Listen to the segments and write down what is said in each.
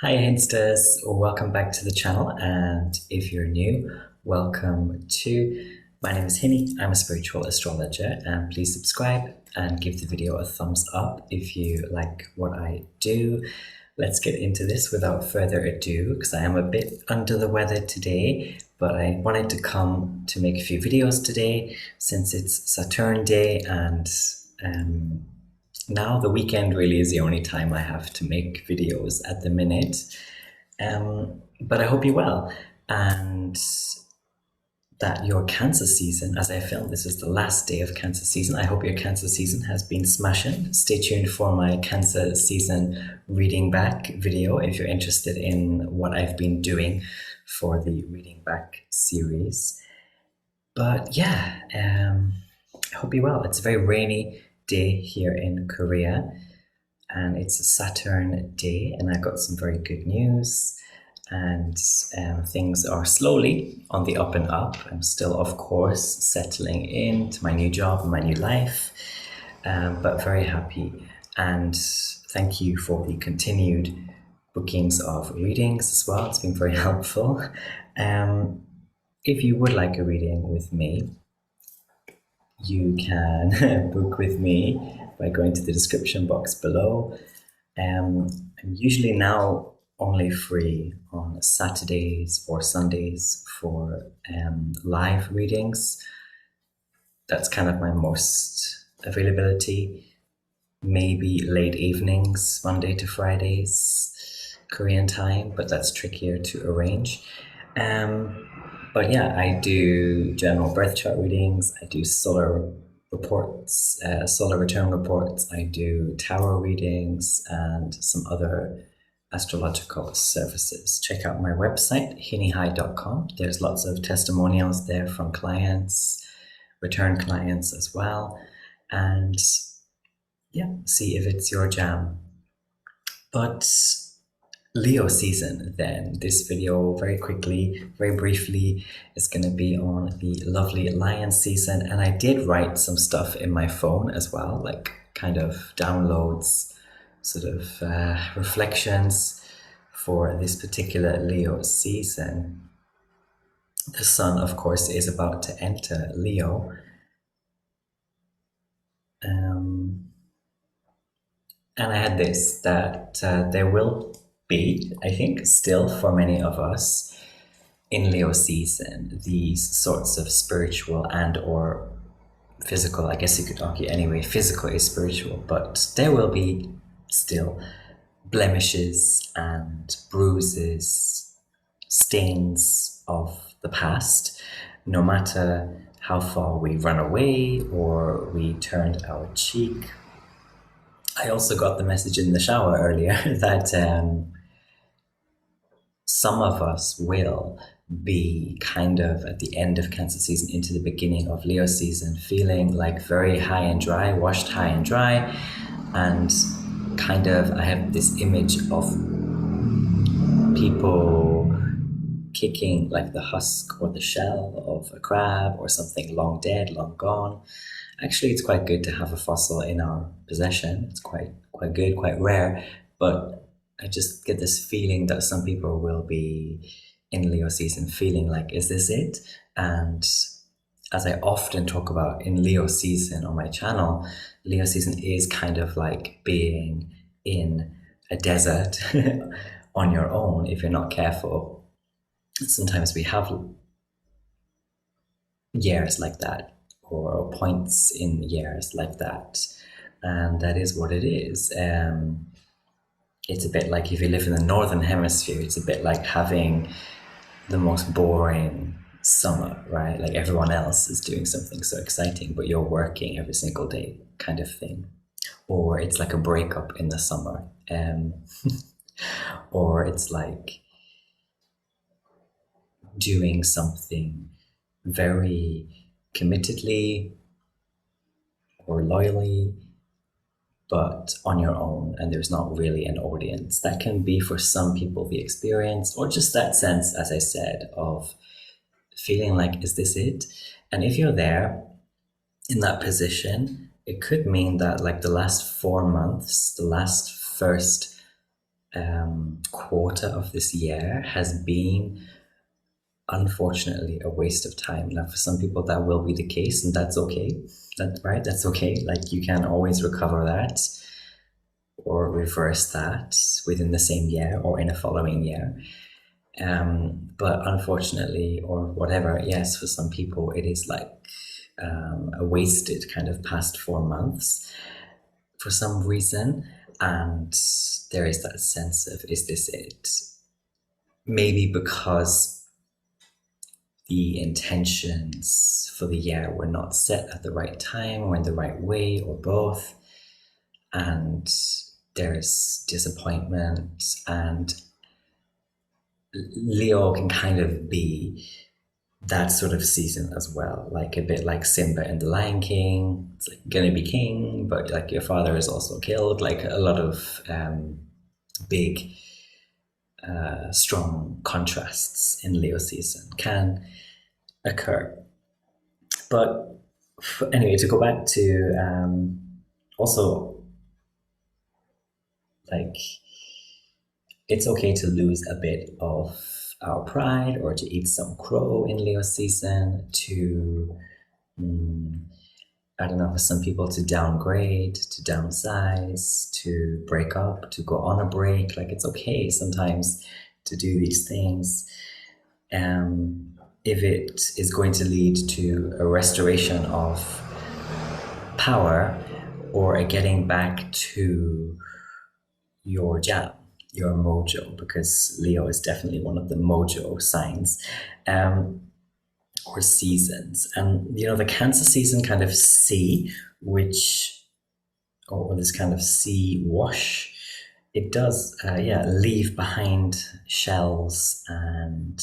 Hi Insters, welcome back to the channel, and if you're new, welcome to. My name is Hinny. I'm a spiritual astrologer, and please subscribe and give the video a thumbs up if you like what I do. Let's get into this without further ado, because I am a bit under the weather today, but I wanted to come to make a few videos today since it's Saturn Day, and now the weekend really is the only time I have to make videos at the minute. But I hope you're well, and that your Cancer season, as I film, this is the last day of Cancer season. I hope your Cancer season has been smashing. Stay tuned for my Cancer season reading back video if you're interested in what I've been doing for the reading back series. But yeah, I hope you're well. It's a very rainy day here in Korea, and it's a Saturn day, and I got some very good news. And things are slowly on the up and up. I'm still, of course, settling into my new job and my new life, but very happy. And thank you for the continued bookings of readings as well. It's been very helpful. If you would like a reading with me, you can book with me by going to the description box below. I'm usually now only free on Saturdays or Sundays for live readings. That's kind of my most availability. Maybe late evenings, Monday to Fridays, Korean time, but that's trickier to arrange. But yeah, I do general birth chart readings. I do solar reports, solar return reports. I do tarot readings and some other astrological services. Check out my website, hinnyastrology.com. There's lots of testimonials there from clients, return clients as well. And yeah, see if it's your jam. But Leo season, then this video very quickly, very briefly, is going to be on the lovely lion season. And I did write some stuff in my phone as well, like kind of downloads, sort of reflections for this particular Leo season. The sun, of course, is about to enter Leo. And I had this, that there will be, I think, still for many of us in Leo season, these sorts of spiritual and or physical, I guess you could argue anyway, physical is spiritual, but there will be still blemishes and bruises, stains of the past, no matter how far we run away or we turned our cheek. I also got the message in the shower earlier that some of us will be kind of at the end of Cancer season into the beginning of Leo season, feeling like very high and dry, washed high and dry, and kind of, I have this image of people kicking like the husk or the shell of a crab or something long dead, long gone. Actually, it's quite good to have a fossil in our possession. It's quite good, quite rare, but I just get this feeling that some people will be in Leo season feeling like, is this it? And as I often talk about in Leo season on my channel, Leo season is kind of like being in a desert on your own if you're not careful. Sometimes we have years like that, or points in years like that, and that is what it is. It's a bit like if you live in the northern hemisphere, it's a bit like having the most boring summer, right? Like everyone else is doing something so exciting, but you're working every single day, kind of thing. Or it's like a breakup in the summer, or it's like doing something very committedly or loyally, but on your own, and there's not really an audience. That can be for some people the experience, or just that sense, as I said, of feeling like, is this it? And if you're there in that position, it could mean that like the last 4 months, the last first quarter of this year has been, unfortunately, a waste of time. Now, for some people, that will be the case, and that's okay. That's okay. Like, you can always recover that or reverse that within the same year or in a following year. But unfortunately, or whatever, yes, for some people, it is like a wasted kind of past 4 months for some reason. And there is that sense of, is this it? Maybe because the intentions for the year were not set at the right time or in the right way, or both. And there's disappointment, and Leo can kind of be that sort of season as well, like a bit like Simba in The Lion King. It's like gonna be king, but like your father is also killed. Like a lot of big, strong contrasts in Leo season can occur. But anyway, to go back to also, like, it's okay to lose a bit of our pride or to eat some crow in Leo season, to, I don't know, for some people to downgrade, to downsize, to break up, to go on a break. Like, it's okay sometimes to do these things. If it is going to lead to a restoration of power or a getting back to your jam, your mojo, because Leo is definitely one of the mojo signs, or seasons. And the Cancer season kind of sea, or this kind of sea wash, it does, leave behind shells and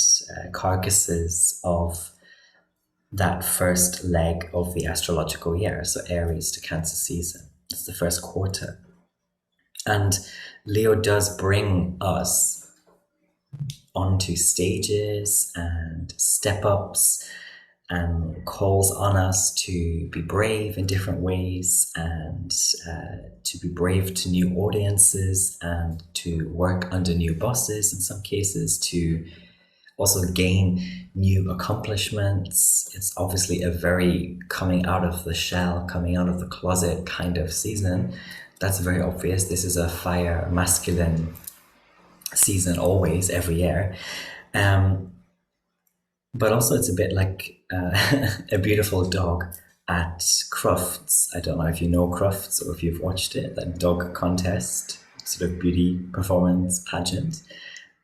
carcasses of that first leg of the astrological year. So Aries to Cancer season. It's the first quarter. And Leo does bring us onto stages and step-ups and calls on us to be brave in different ways, and to be brave to new audiences, and to work under new bosses in some cases, to also gain new accomplishments. It's obviously a very coming out of the shell, coming out of the closet kind of season. That's very obvious. This is a fire masculine season always, every year. But also it's a bit like a beautiful dog at Crufts. I don't know if you know Crufts or if you've watched it, that dog contest, sort of beauty performance pageant.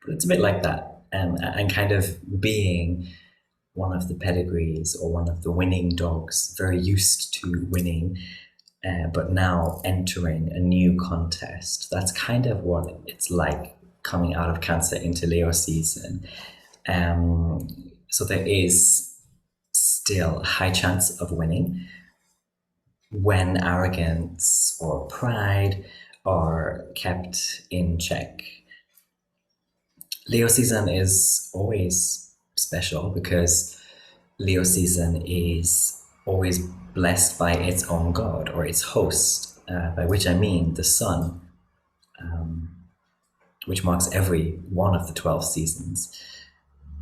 But it's a bit like that, and kind of being one of the pedigrees or one of the winning dogs, very used to winning, but now entering a new contest. That's kind of what it's like coming out of Cancer into Leo season. So there is still a high chance of winning when arrogance or pride are kept in check. Leo season is always special because Leo season is always blessed by its own god or its host, by which I mean the sun, which marks every one of the 12 seasons,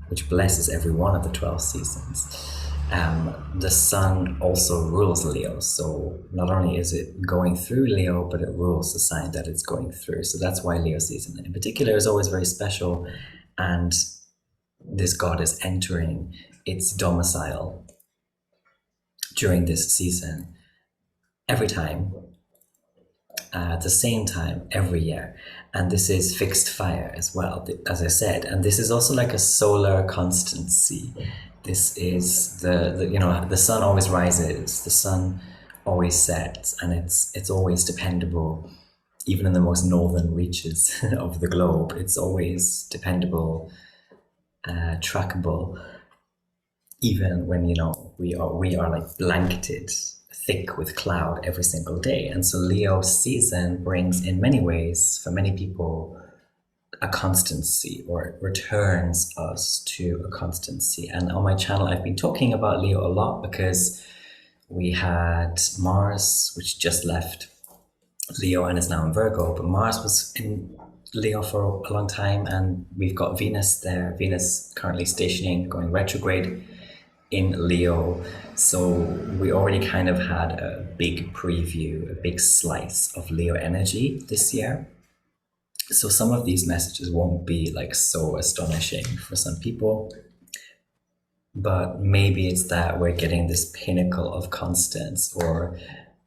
which blesses every one of the 12 seasons. The sun also rules Leo, so not only is it going through Leo, but it rules the sign that it's going through. So that's why Leo season in particular is always very special, and this god is entering its domicile during this season every time, at the same time every year. And this is fixed fire as well, as I said, and this is also like a solar constancy. This is the sun always rises, the sun always sets, and it's always dependable. Even in the most northern reaches of the globe, it's always dependable, trackable, even when we are like blanketed thick with cloud every single day. And so Leo season brings, in many ways, for many people, a constancy, or it returns us to a constancy. And on my channel, I've been talking about Leo a lot because we had Mars, which just left Leo and is now in Virgo, but Mars was in Leo for a long time, and we've got Venus there. Venus currently stationing, going retrograde in Leo. So we already kind of had a big preview, a big slice of Leo energy this year. So some of these messages won't be like so astonishing for some people, but maybe it's that we're getting this pinnacle of constance, or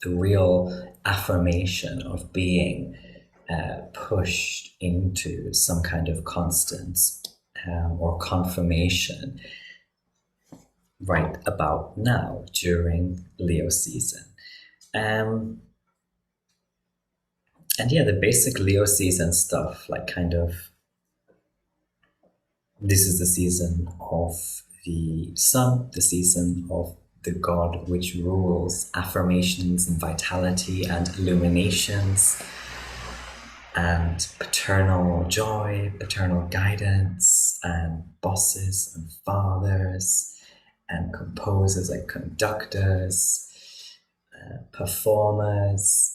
the real affirmation of being pushed into some kind of constance, or confirmation right about now during Leo season. And yeah, the basic Leo season stuff, like kind of, this is the season of the sun, the season of the god which rules affirmations and vitality and illuminations and paternal joy, paternal guidance, and bosses and fathers and composers and conductors, performers,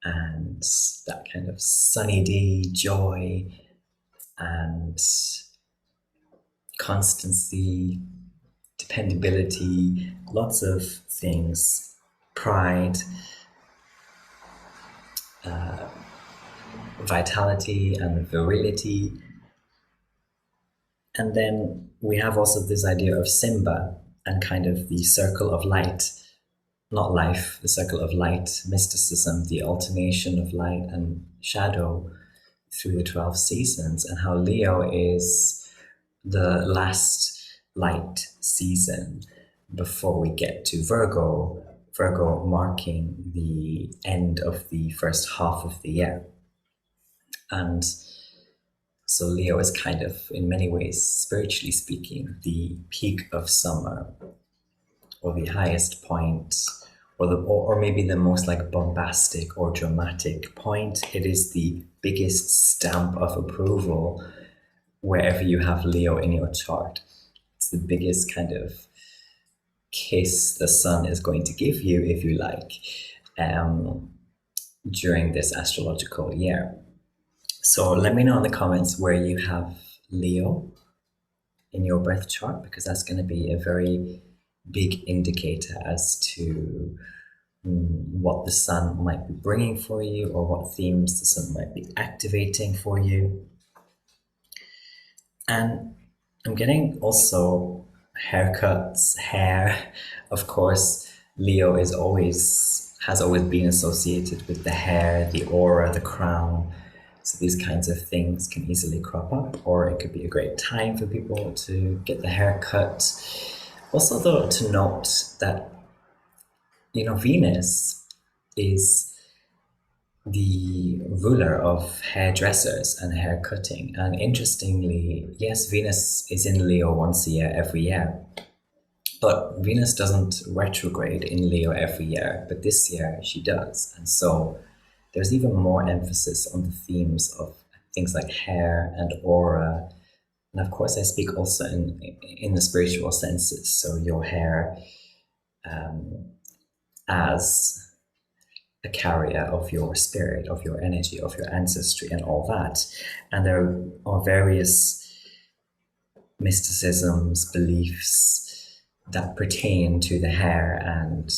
and that kind of sunny day joy and constancy, dependability, lots of things, pride, vitality and virility. And then we have also this idea of Simba and kind of the circle of light, not life, the circle of light, mysticism, the alternation of light and shadow through the 12 seasons, and how Leo is the last light season before we get to Virgo, Virgo marking the end of the first half of the year. And so Leo is kind of, in many ways, spiritually speaking, the peak of summer, or the highest point, or maybe the most like bombastic or dramatic point. It is the biggest stamp of approval wherever you have Leo in your chart. It's the biggest kind of kiss the sun is going to give you, if you like, during this astrological year. So let me know in the comments where you have Leo in your birth chart, because that's going to be a very big indicator as to what the sun might be bringing for you, or what themes the sun might be activating for you. And I'm getting also haircuts, hair. Of course, Leo has always been associated with the hair, the aura, the crown. So these kinds of things can easily crop up, or it could be a great time for people to get the hair cut. Also, though, to note that, Venus is the ruler of hairdressers and hair cutting. And interestingly, yes, Venus is in Leo once a year, every year. But Venus doesn't retrograde in Leo every year, but this year she does. And so there's even more emphasis on the themes of things like hair and aura. And of course, I speak also in the spiritual senses. So your hair as a carrier of your spirit, of your energy, of your ancestry, and all that. And there are various mysticisms, beliefs that pertain to the hair, and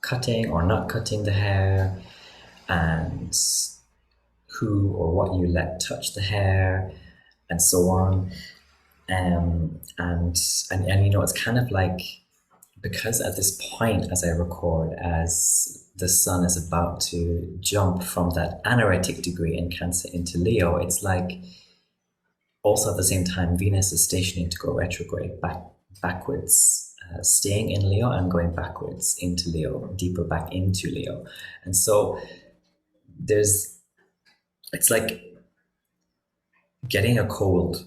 cutting or not cutting the hair, and who or what you let touch the hair, and so on. And it's kind of like, because at this point, as I record, as the sun is about to jump from that anaretic degree in Cancer into Leo, it's like also at the same time Venus is stationing to go retrograde backwards, staying in Leo and going backwards into Leo, deeper back into Leo. And so it's like getting a cold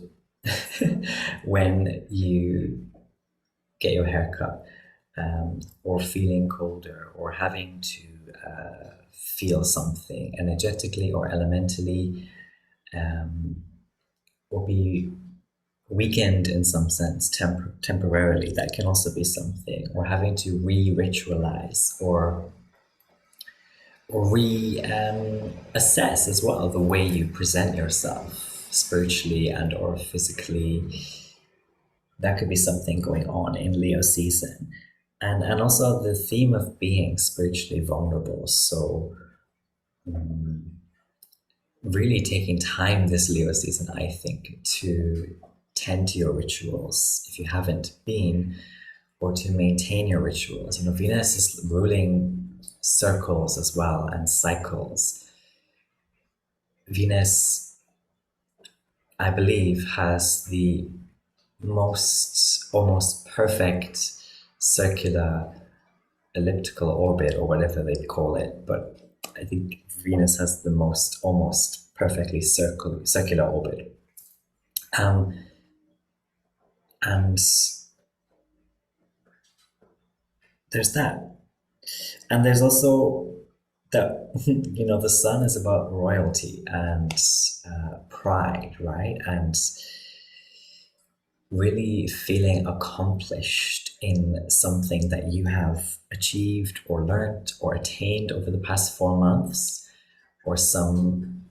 when you get your hair cut, or feeling colder, or having to feel something energetically or elementally, or be weakened in some sense temporarily. That can also be something, or having to re-ritualize or assess as well the way you present yourself spiritually and or physically. That could be something going on in Leo season. And also the theme of being spiritually vulnerable. So really taking time this Leo season, I think, to tend to your rituals if you haven't been, or to maintain your rituals. You know, Venus is ruling circles as well and cycles. Venus, I believe, has the most almost perfect circular elliptical orbit or whatever they call it, but I think Venus has the most almost perfectly circular orbit. Um, and there's that. And there's also that, you know, the sun is about royalty and pride, right? And really feeling accomplished in something that you have achieved or learned or attained over the past 4 months, or some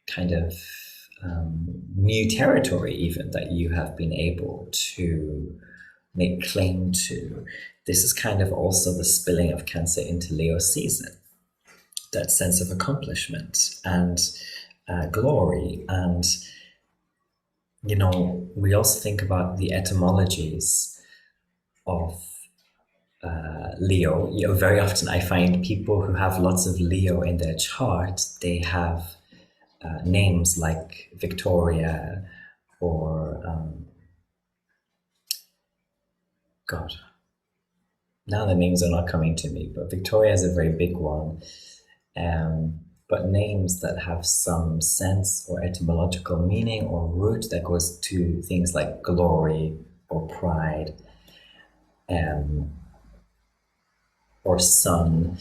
kind of new territory, even that you have been able to make claim to. This is kind of also the spilling of Cancer into Leo season, that sense of accomplishment and glory. And you know, we also think about the etymologies of Leo. You know, very often I find people who have lots of Leo in their chart, they have names like Victoria or God. Now the names are not coming to me, but Victoria is a very big one. But names that have some sense or etymological meaning or root that goes to things like glory or pride, or sun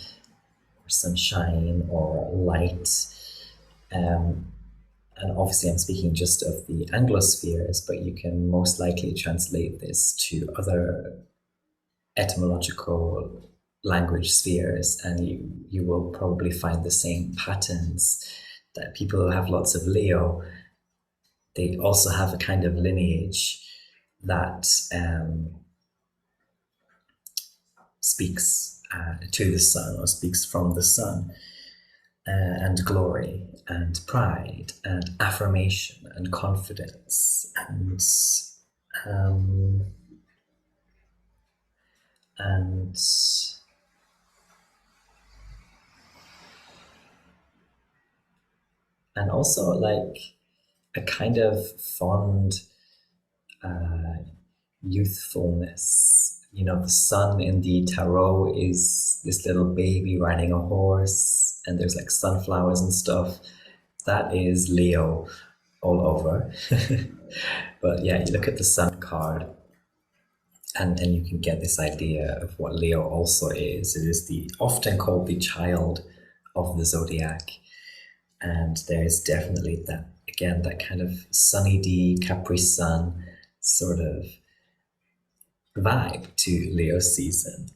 or sunshine or light. And obviously I'm speaking just of the Anglospheres, but you can most likely translate this to other etymological language spheres, and you will probably find the same patterns, that people who have lots of Leo, they also have a kind of lineage that speaks to the sun or speaks from the sun, and glory and pride and affirmation and confidence um, and and also like a kind of fond youthfulness. You know, the sun in the tarot is this little baby riding a horse, and there's like sunflowers and stuff. That is Leo all over. But yeah, you look at the sun card, and you can get this idea of what Leo also is. It is the often called the child of the zodiac. And there's definitely that, again, that kind of sunny D, Capri Sun sort of vibe to Leo season.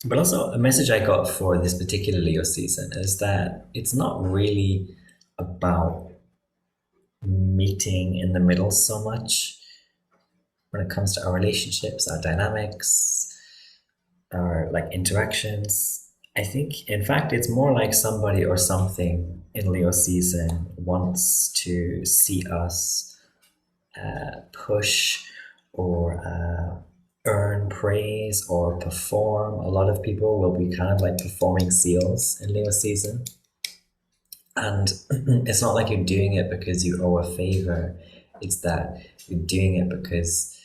But also, a message I got for this particular Leo season is that it's not really about meeting in the middle so much when it comes to our relationships, our dynamics, our like interactions. I think, in fact, it's more like somebody or something in Leo season wants to see us push or earn praise or perform. A lot of people will be kind of like performing seals in Leo season. And it's not like you're doing it because you owe a favor. It's that you're doing it because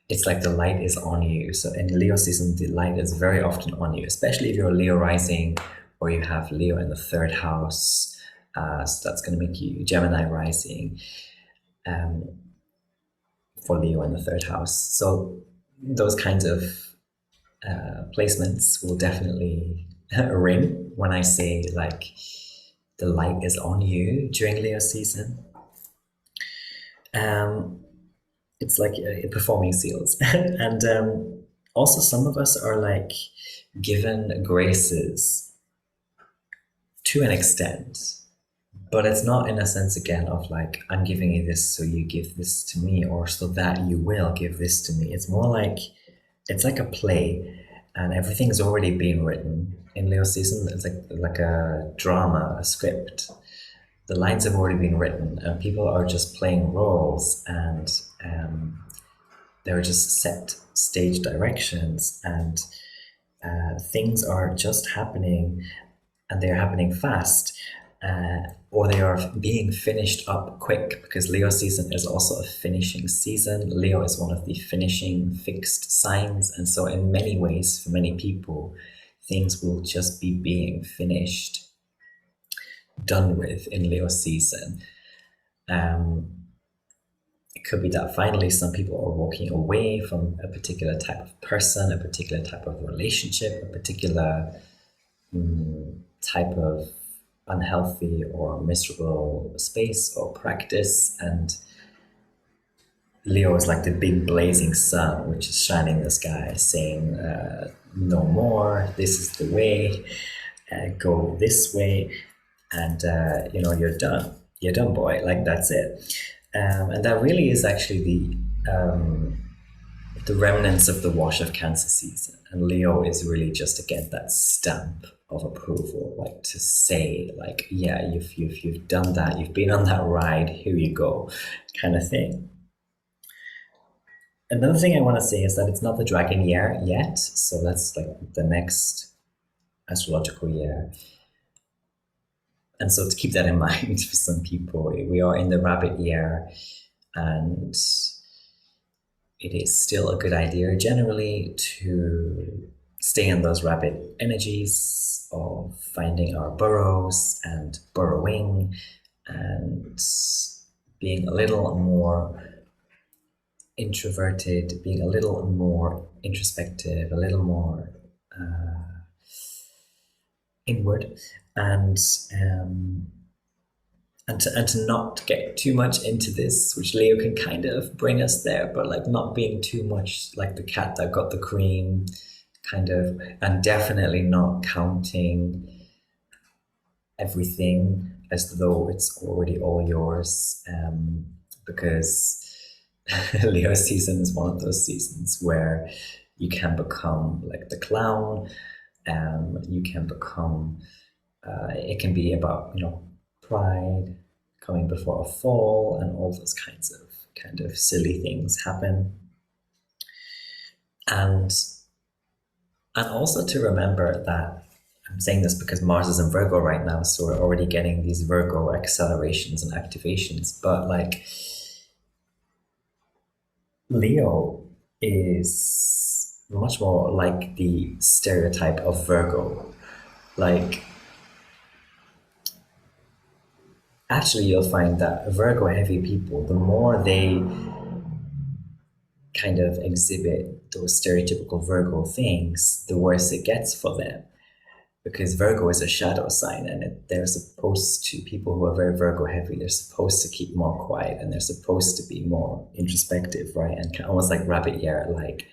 it's like the light is on you. So in Leo season, the light is very often on you, especially if you're a Leo rising or you have Leo in the third house. So that's going to make you Gemini rising. For Leo in the third house. So those kinds of placements will definitely ring when I say like the light is on you during Leo season. It's like performing seals. And also some of us are like given graces to an extent, but it's not in a sense again of like, I'm giving you this so you give this to me, or so that you will give this to me. It's more like, it's like a play, and everything's already been written. In Leo season, it's like a drama, a script. The lines have already been written, and people are just playing roles, and there are just set stage directions, and things are just happening, and they're happening fast, or they are being finished up quick, because Leo season is also a finishing season. Leo is one of the finishing fixed signs, and so in many ways, for many people, things will just be being finished, done with in Leo season. It could be that finally some people are walking away from a particular type of person, a particular type of relationship, a particular type of unhealthy or miserable space or practice. And Leo is like the big blazing sun, which is shining in the sky, saying, no more, this is the way, go this way, and you're done. You're done, boy. Like, that's it. And that really is actually the remnants of the wash of Cancer season. And Leo is really just, again, that stamp of approval, like to say, like, yeah, you've done that, you've been on that ride, here you go, kind of thing. Another thing I want to say is that it's not the dragon year yet, so that's like the next astrological year. And so to keep that in mind for some people, we are in the rabbit year, and it is still a good idea generally to stay in those rabbit energies of finding our burrows and burrowing and being a little more introverted, being a little more introspective, a little more inward, and to not get too much into this, which Leo can kind of bring us there, but like not being too much like the cat that got the cream, kind of, and definitely not counting everything as though it's already all yours, because Leo season is one of those seasons where you can become like the clown. You can become, it can be about, pride coming before a fall, and all those kinds of kind of silly things happen. And also to remember that, I'm saying this because Mars is in Virgo right now, so we're already getting these Virgo accelerations and activations, but like Leo is much more like the stereotype of Virgo. Like, actually, you'll find that Virgo heavy people, the more they kind of exhibit those stereotypical Virgo things, the worse it gets for them. Because Virgo is a shadow sign, and they're supposed to, people who are very Virgo heavy, they're supposed to keep more quiet, and they're supposed to be more introspective, right? And almost like rabbit ear, like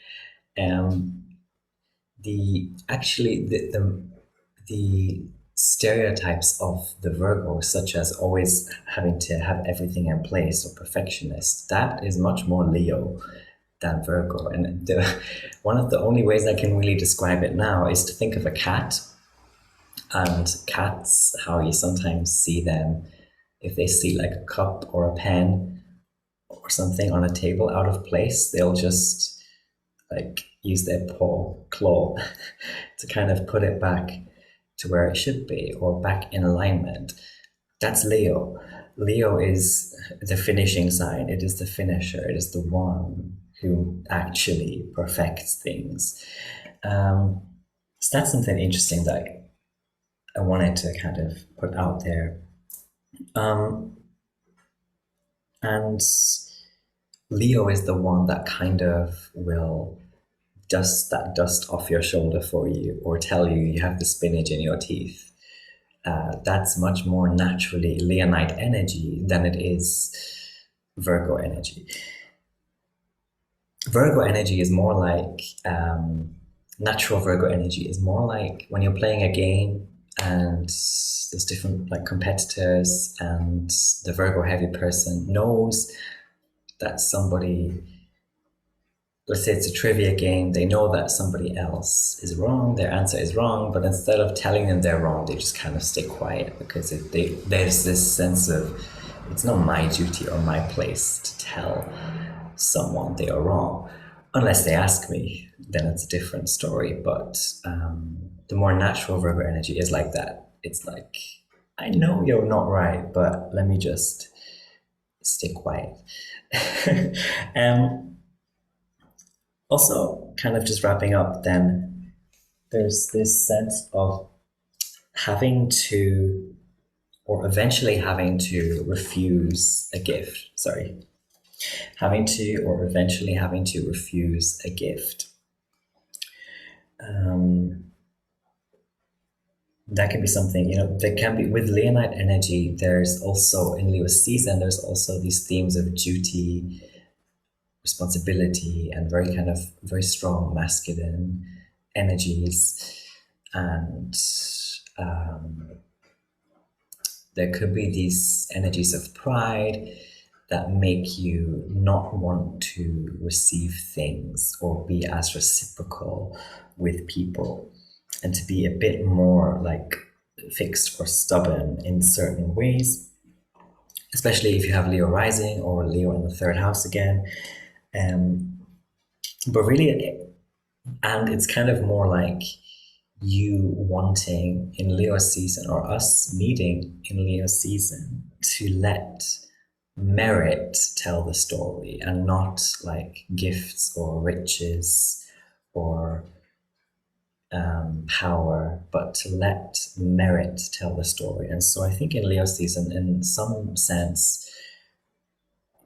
the stereotypes of the Virgo, such as always having to have everything in place or perfectionist, that is much more Leo than Virgo. And one of the only ways I can really describe it now is to think of a cat. And cats, how you sometimes see them, if they see like a cup or a pen or something on a table out of place, they'll just like use their claw to kind of put it back to where it should be, or back in alignment. That's Leo. Leo is the finishing sign. It is the finisher. It is the one who actually perfects things. So that's something interesting that I wanted to kind of put out there. And Leo is the one that kind of will dust that dust off your shoulder for you, or tell you you have the spinach in your teeth. That's much more naturally Leonite energy than it is Virgo energy. Virgo energy is more like natural Virgo energy is more like when you're playing a game and there's different like competitors, and the Virgo heavy person knows that somebody, let's say it's a trivia game, they know that somebody else is wrong, their answer is wrong, but instead of telling them they're wrong, they just kind of stay quiet because there's this sense of it's not my duty or my place to tell someone they are wrong. Unless they ask me, then it's a different story. But the more natural Virgo energy is like that. It's like, I know you're not right, but let me just stay quiet. um, Also, kind of just wrapping up, then there's this sense of having to, or eventually having to refuse a gift. Sorry, having to, or eventually having to refuse a gift. Um, that can be something, there can be with Leonite energy. There's also in Leo season, there's also these themes of duty, responsibility, and very kind of very strong masculine energies. And um, there could be these energies of pride that make you not want to receive things or be as reciprocal with people, and to be a bit more like fixed or stubborn in certain ways, especially if you have Leo rising or Leo in the third house again. But really, and it's kind of more like you wanting in Leo season, or us needing in Leo season, to let merit tell the story and not like gifts or riches or power, but to let merit tell the story. And so I think in Leo season, in some sense,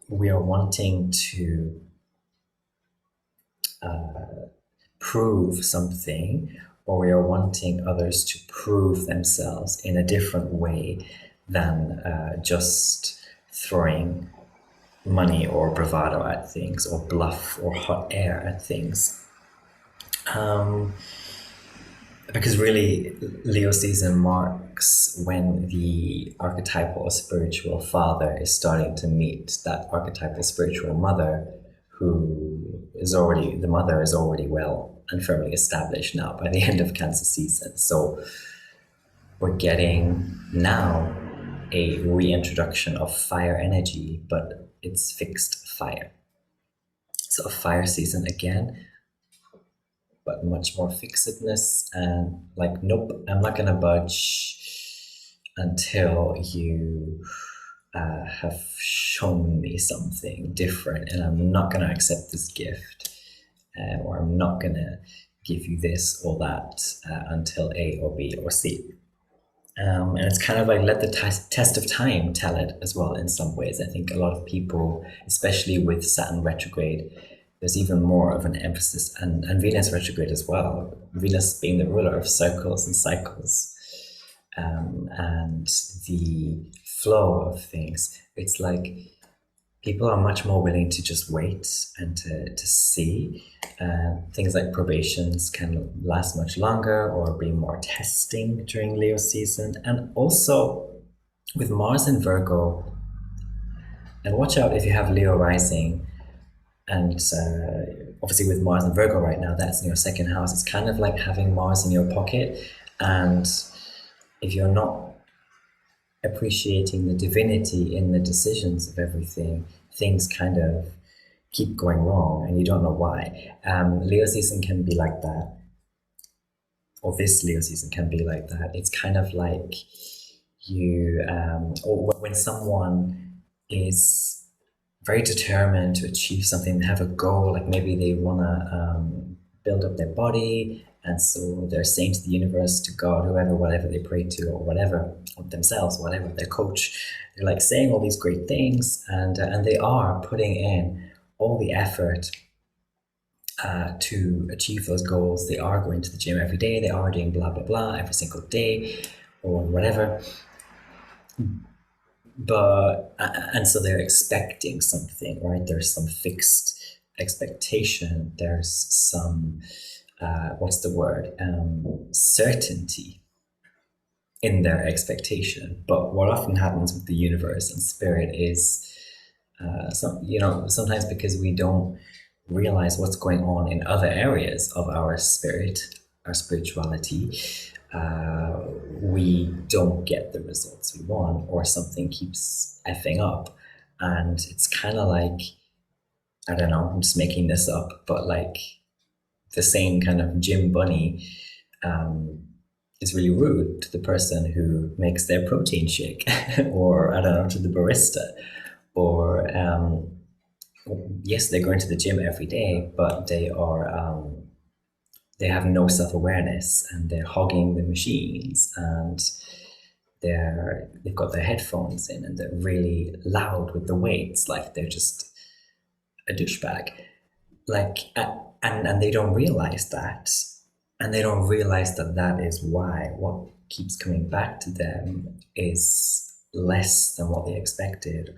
we are wanting to prove something, or we are wanting others to prove themselves in a different way than just throwing money or bravado at things, or bluff or hot air at things. Because really, Leo season marks when the archetypal spiritual father is starting to meet that archetypal spiritual mother, who is already, the mother is already well and firmly established now by the end of Cancer season. So we're getting now a reintroduction of fire energy, but it's fixed fire. So a fire season again, but much more fixedness, and like, nope, I'm not gonna budge until you have shown me something different, and I'm not gonna accept this gift, or I'm not gonna give you this or that until A or B or C. And it's kind of like let the test of time tell it as well in some ways. I think a lot of people, especially with Saturn retrograde, there's even more of an emphasis, and Venus retrograde as well. Venus being the ruler of circles and cycles, and the flow of things. It's like people are much more willing to just wait and to see. Things like probations can last much longer or be more testing during Leo season. And also with Mars in Virgo, and watch out if you have Leo rising, and obviously with Mars in Virgo right now, that's in your second house. It's kind of like having Mars in your pocket. And if you're not appreciating the divinity in the decisions of everything, things kind of keep going wrong and you don't know why. Leo season can be like that, or this Leo season can be like that. It's kind of like you, or when someone is very determined to achieve something, they have a goal, like maybe they want to build up their body, and so they're saying to the universe, to God, whoever, whatever they pray to, or whatever, or themselves, whatever, their coach, they're like saying all these great things, and they are putting in all the effort to achieve those goals. They are going to the gym every day, they are doing blah blah blah every single day, or whatever. But and so they're expecting something, right? There's some fixed expectation, there's some what's the word? Certainty in their expectation. But what often happens with the universe and spirit is, sometimes because we don't realize what's going on in other areas of our spirit, our spirituality, we don't get the results we want, or something keeps effing up. And it's kind of like, I don't know, I'm just making this up, but like the same kind of gym bunny um, is really rude to the person who makes their protein shake, or I don't know, to the barista, or yes, they're going to the gym every day, but they have no self awareness, and they're hogging the machines, and they've got their headphones in, and they're really loud with the weights, like they're just a douchebag, like and they don't realize that, and they don't realize that that is why what keeps coming back to them is less than what they expected,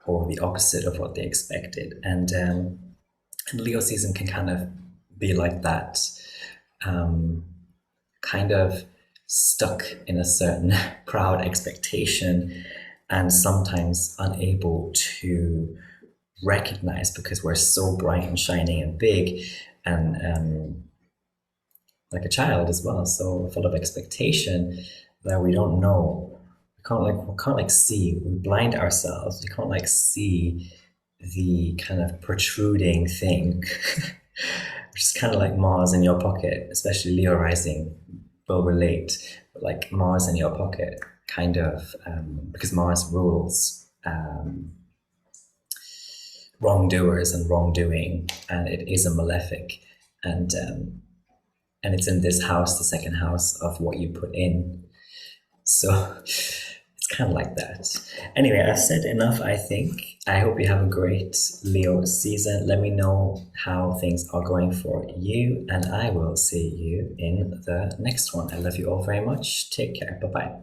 or the opposite of what they expected. And Leo season can kind of be like that, um, kind of stuck in a certain proud expectation, and sometimes unable to recognize, because we're so bright and shining and big, and like a child as well, so full of expectation, that we don't know. We can't see. We blind ourselves. We can't like see the kind of protruding thing, which is kind of like Mars in your pocket, especially Leo rising will relate, but like Mars in your pocket, kind of, because Mars rules wrongdoers and wrongdoing, and it is a malefic, and and it's in this house, the second house of what you put in. So it's kind of like that. Anyway, I've said enough, I think. I hope you have a great Leo season. Let me know how things are going for you, and I will see you in the next one. I love you all very much. Take care. Bye bye.